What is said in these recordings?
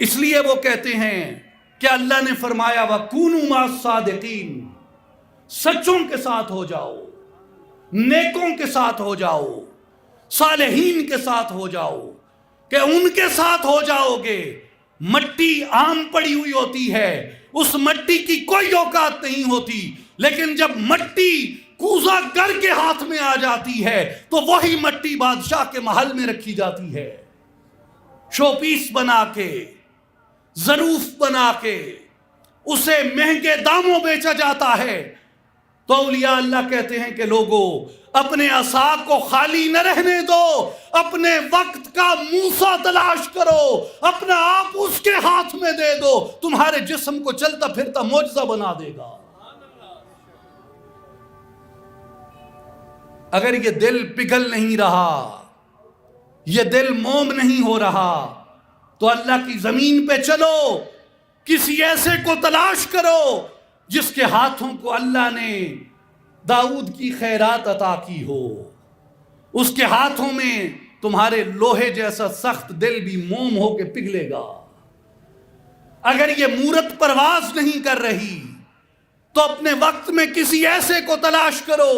اس لیے وہ کہتے ہیں کہ اللہ نے فرمایا وَكُونُوا مَعَ الصَّادِقِينَ، سچوں کے ساتھ ہو جاؤ، نیکوں کے ساتھ ہو جاؤ، صالحین کے ساتھ ہو جاؤ، کہ ان کے ساتھ ہو جاؤ گے۔ مٹی عام پڑی ہوئی ہوتی ہے، اس مٹی کی کوئی اوقات نہیں ہوتی، لیکن جب مٹی کوزہ گر کے ہاتھ میں آ جاتی ہے تو وہی مٹی بادشاہ کے محل میں رکھی جاتی ہے، شو پیس بنا کے، ظروف بنا کے اسے مہنگے داموں بیچا جاتا ہے۔ تو اولیاء اللہ کہتے ہیں کہ لوگوں، اپنے عصا کو خالی نہ رہنے دو، اپنے وقت کا موسیٰ تلاش کرو، اپنا آپ اس کے ہاتھ میں دے دو، تمہارے جسم کو چلتا پھرتا معجزہ بنا دے گا۔ اگر یہ دل پگھل نہیں رہا، یہ دل موم نہیں ہو رہا، تو اللہ کی زمین پہ چلو، کسی ایسے کو تلاش کرو جس کے ہاتھوں کو اللہ نے داؤد کی خیرات عطا کی ہو، اس کے ہاتھوں میں تمہارے لوہے جیسا سخت دل بھی موم ہو کے پگھلے گا۔ اگر یہ مورت پرواز نہیں کر رہی تو اپنے وقت میں کسی ایسے کو تلاش کرو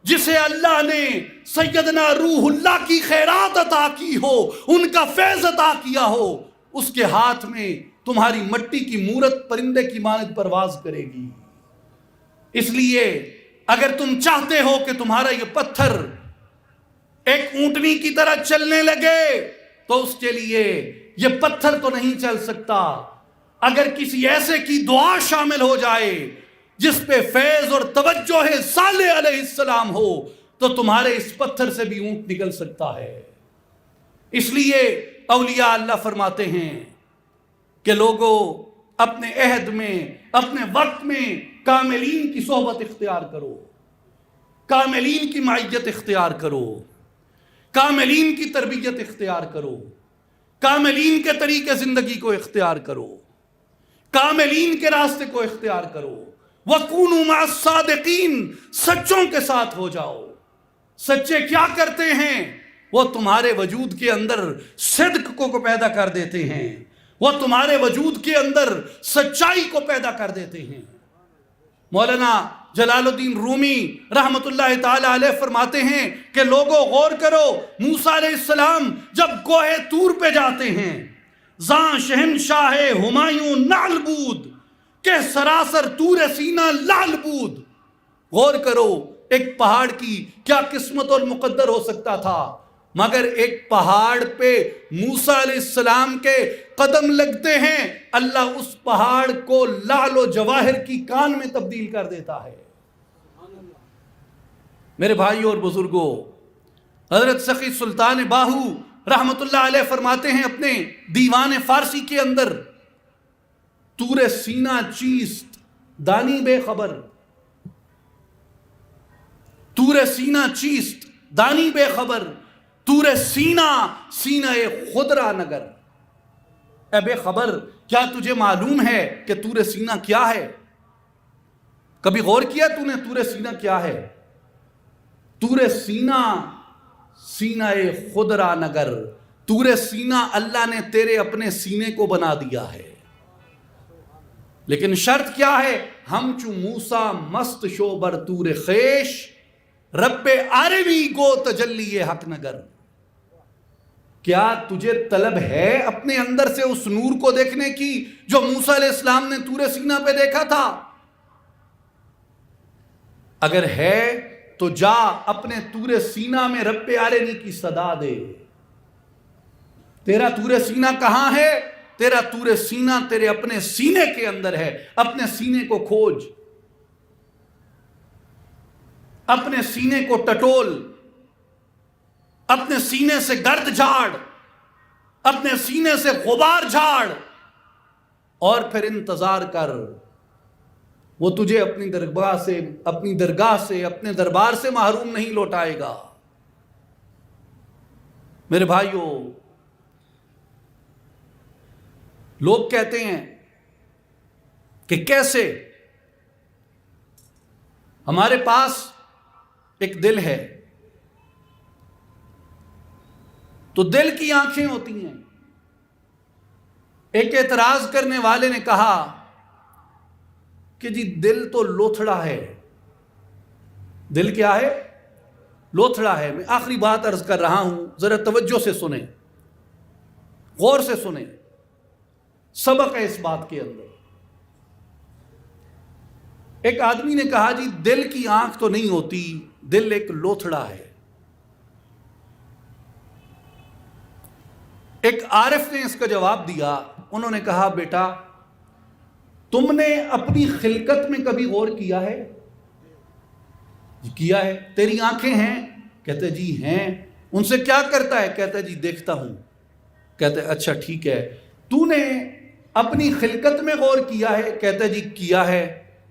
جسے اللہ نے سیدنا روح اللہ کی خیرات عطا کی ہو، ان کا فیض عطا کیا ہو، اس کے ہاتھ میں تمہاری مٹی کی مورت پرندے کی مانند پرواز کرے گی۔ اس لیے اگر تم چاہتے ہو کہ تمہارا یہ پتھر ایک اونٹنی کی طرح چلنے لگے تو اس کے لیے یہ پتھر تو نہیں چل سکتا۔ اگر کسی ایسے کی دعا شامل ہو جائے جس پہ فیض اور توجہ صالح علیہ السلام ہو تو تمہارے اس پتھر سے بھی اونٹ نکل سکتا ہے۔ اس لیے اولیاء اللہ فرماتے ہیں کہ لوگوں، اپنے عہد میں، اپنے وقت میں کاملین کی صحبت اختیار کرو، کاملین کی معیت اختیار کرو، کاملین کی تربیت اختیار کرو، کاملین کے طریقے زندگی کو اختیار کرو، کاملین کے راستے کو اختیار کرو۔ وَكُونُوا مَعَ الصَّادِقِينَ، سچوں کے ساتھ ہو جاؤ۔ سچے کیا کرتے ہیں؟ وہ تمہارے وجود کے اندر صدق کو پیدا کر دیتے ہیں، وہ تمہارے وجود کے اندر سچائی کو پیدا کر دیتے ہیں۔ مولانا جلال الدین رومی رحمت اللہ تعالی علیہ فرماتے ہیں کہ لوگوں غور کرو، موسیٰ علیہ السلام جب کوہ طور پہ جاتے ہیں، زاں شہنشاہ ہمایوں نعل بود کہ سراسر طور سینہ لعل بود۔ غور کرو، ایک پہاڑ کی کیا قسمت اور مقدر ہو سکتا تھا، مگر ایک پہاڑ پہ موسیٰ علیہ السلام کے قدم لگتے ہیں، اللہ اس پہاڑ کو لعل و جواہر کی کان میں تبدیل کر دیتا ہے۔ میرے بھائیوں اور بزرگوں، حضرت سخی سلطان باہو رحمت اللہ علیہ فرماتے ہیں اپنے دیوان فارسی کے اندر، طور سینہ چیست دانی بے خبر، طور سینہ چیست دانی بے خبر، طور سینہ سینہ خدرہ نگر۔ اے بے خبر، کیا تجھے معلوم ہے کہ طور سینہ کیا ہے؟ کبھی غور کیا تو نے طور سینہ کیا ہے؟ طور سینہ سینہ خدرہ نگر، طور سینہ اللہ نے تیرے اپنے سینے کو بنا دیا ہے، لیکن شرط کیا ہے؟ ہم چو موسیٰ مست شو بر طور خیش، رب عربی گو تجلی حق نگر۔ کیا تجھے طلب ہے اپنے اندر سے اس نور کو دیکھنے کی جو موسیٰ علیہ السلام نے طور سینہ پہ دیکھا تھا؟ اگر ہے تو جا اپنے طور سینہ میں رب عربی کی صدا دے۔ تیرا طور سینہ کہاں ہے؟ تیرا طور سینہ تیرے اپنے سینے کے اندر ہے۔ اپنے سینے کو کھوج، اپنے سینے کو ٹٹول، اپنے سینے سے گرد جھاڑ، اپنے سینے سے غبار جھاڑ، اور پھر انتظار کر، وہ تجھے اپنی درگاہ سے اپنے دربار سے محروم نہیں لوٹائے گا۔ میرے بھائیوں، لوگ کہتے ہیں کہ کیسے؟ ہمارے پاس ایک دل ہے، تو دل کی آنکھیں ہوتی ہیں، ایک اعتراض کرنے والے نے کہا کہ جی دل تو لوتھڑا ہے. دل کیا ہے؟ لوتھڑا ہے. میں آخری بات عرض کر رہا ہوں، ذرا توجہ سے سنیں، غور سے سنیں، سبق ہے اس بات کے اندر. ایک آدمی نے کہا جی دل کی آنکھ تو نہیں ہوتی، دل ایک لوتھڑا ہے. ایک عارف نے اس کا جواب دیا. انہوں نے کہا بیٹا تم نے اپنی خلقت میں کبھی غور کیا ہے؟ جی کیا ہے. تیری آنکھیں ہیں؟ کہتے جی ہیں. ان سے کیا کرتا ہے؟ کہتا جی دیکھتا ہوں. کہتے اچھا ٹھیک ہے. تو نے اپنی خلقت میں غور کیا ہے؟ کہتا جی کیا ہے.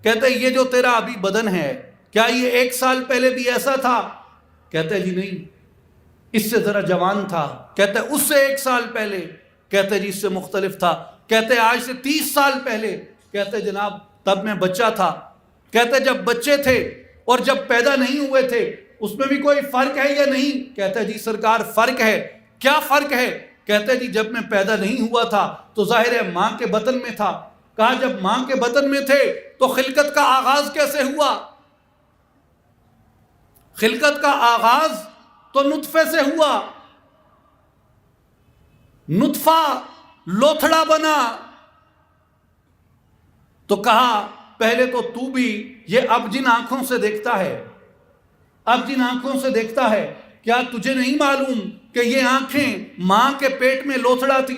کہتا یہ جو تیرا ابھی بدن ہے کیا یہ 1 سال پہلے بھی ایسا تھا؟ کہتا جی نہیں، اس سے ذرا جوان تھا. کہتا ہے اس سے 1 سال پہلے؟ کہتا ہے جی اس سے مختلف تھا. کہتے ہیں آج سے 30 سال پہلے؟ کہتے ہیں جناب تب میں بچہ تھا. کہتے ہیں جب بچے تھے اور جب پیدا نہیں ہوئے تھے اس میں بھی کوئی فرق ہے یا نہیں؟ کہتا ہے جی سرکار فرق ہے. کیا فرق ہے؟ کہتے ہیں جی جب میں پیدا نہیں ہوا تھا تو ظاہر ہے ماں کے بطن میں تھا. کہا جب ماں کے بطن میں تھے تو خلقت کا آغاز کیسے ہوا؟ خلقت کا آغاز تو نطفے سے ہوا. نطفہ لوتھڑا بنا. تو کہا پہلے تو بھی یہ اب جن آنکھوں سے دیکھتا ہے، اب جن آنکھوں سے دیکھتا ہے، کیا تجھے نہیں معلوم کہ یہ آنکھیں ماں کے پیٹ میں لوتھڑا تھی؟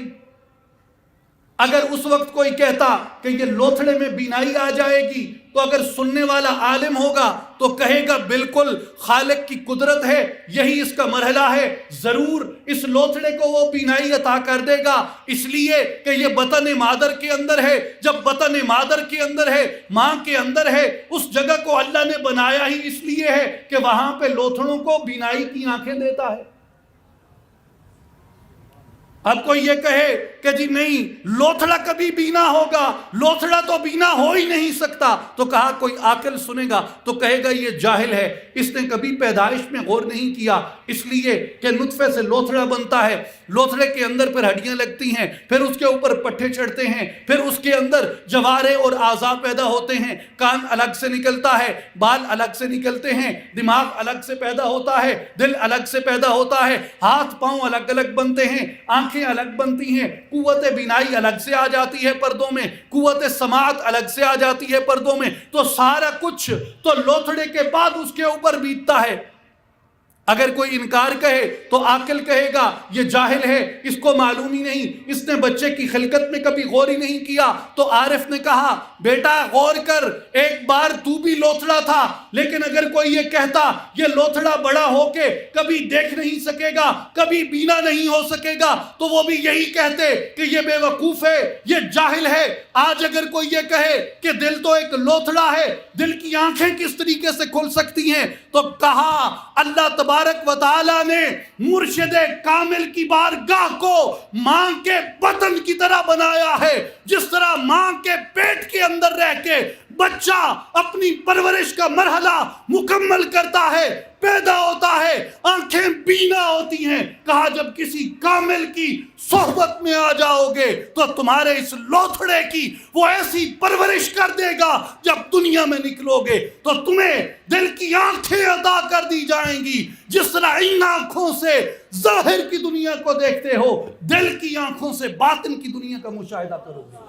اگر اس وقت کوئی کہتا کہ یہ لوتھڑے میں بینائی آ جائے گی تو اگر سننے والا عالم ہوگا تو کہے گا بالکل خالق کی قدرت ہے، یہی اس کا مرحلہ ہے، ضرور اس لوتھڑے کو وہ بینائی عطا کر دے گا، اس لیے کہ یہ بطن مادر کے اندر ہے. جب بطن مادر کے اندر ہے، ماں کے اندر ہے، اس جگہ کو اللہ نے بنایا ہی اس لیے ہے کہ وہاں پہ لوتھڑوں کو بینائی کی آنکھیں دیتا ہے. اب کوئی یہ کہے کہ جی نہیں لوتھڑا کبھی بینا ہوگا، لوتھڑا تو بینا ہو ہی نہیں سکتا، تو کہا کوئی عاقل سنے گا تو کہے گا یہ جاہل ہے، اس نے کبھی پیدائش میں غور نہیں کیا. اس لیے کہ نطفے سے لوتھڑا بنتا ہے، لوتھڑے کے اندر پھر ہڈیاں لگتی ہیں، پھر اس کے اوپر پٹھے چڑھتے ہیں، پھر اس کے اندر جوارے اور اعضاء پیدا ہوتے ہیں، کان الگ سے نکلتا ہے، بال الگ سے نکلتے ہیں، دماغ الگ سے پیدا ہوتا ہے، دل الگ سے پیدا ہوتا ہے، ہاتھ پاؤں الگ الگ بنتے ہیں، آنکھیں الگ بنتی ہیں، قوت بینائی الگ سے آ جاتی ہے پردوں میں، قوت سماعت الگ سے آ جاتی ہے پردوں میں. تو سارا کچھ تو لوتھڑے کے بعد اس کے اوپر بیتتا ہے. اگر کوئی انکار کہے تو عاقل کہے گا یہ جاہل ہے، اس کو معلوم ہی نہیں، اس نے بچے کی خلقت میں کبھی غور ہی نہیں کیا. تو عارف نے کہا بیٹا غور کر، ایک بار تو بھی لوتھڑا تھا، لیکن اگر کوئی یہ کہتا یہ لوتھڑا بڑا ہو کے کبھی دیکھ نہیں سکے گا، کبھی بینا نہیں ہو سکے گا، تو وہ بھی یہی کہتے کہ یہ بے وقوف ہے، یہ جاہل ہے. آج اگر کوئی یہ کہے کہ دل تو ایک لوتھڑا ہے، دل کی آنکھیں کس طریقے سے کھل سکتی ہیں، تو کہا اللہ تبارک و تعالی نے مرشد کامل کی بارگاہ کو ماں کے بطن کی طرح بنایا ہے. جس طرح ماں کے پیٹ کے اندر رہ کے بچہ اپنی پرورش کا مرحلہ مکمل کرتا ہے، پیدا ہوتا ہے، آنکھیں بینا ہوتی ہیں. کہا جب کسی کامل کی صحبت میں آ جاؤ گے تو تمہارے اس لوتھڑے کی وہ ایسی پرورش کر دے گا، جب دنیا میں نکلو گے تو تمہیں دل کی آنکھیں عطا کر دی جائیں گی. جس طرح ان آنکھوں سے ظاہر کی دنیا کو دیکھتے ہو، دل کی آنکھوں سے باطن کی دنیا کا مشاہدہ کرو گے.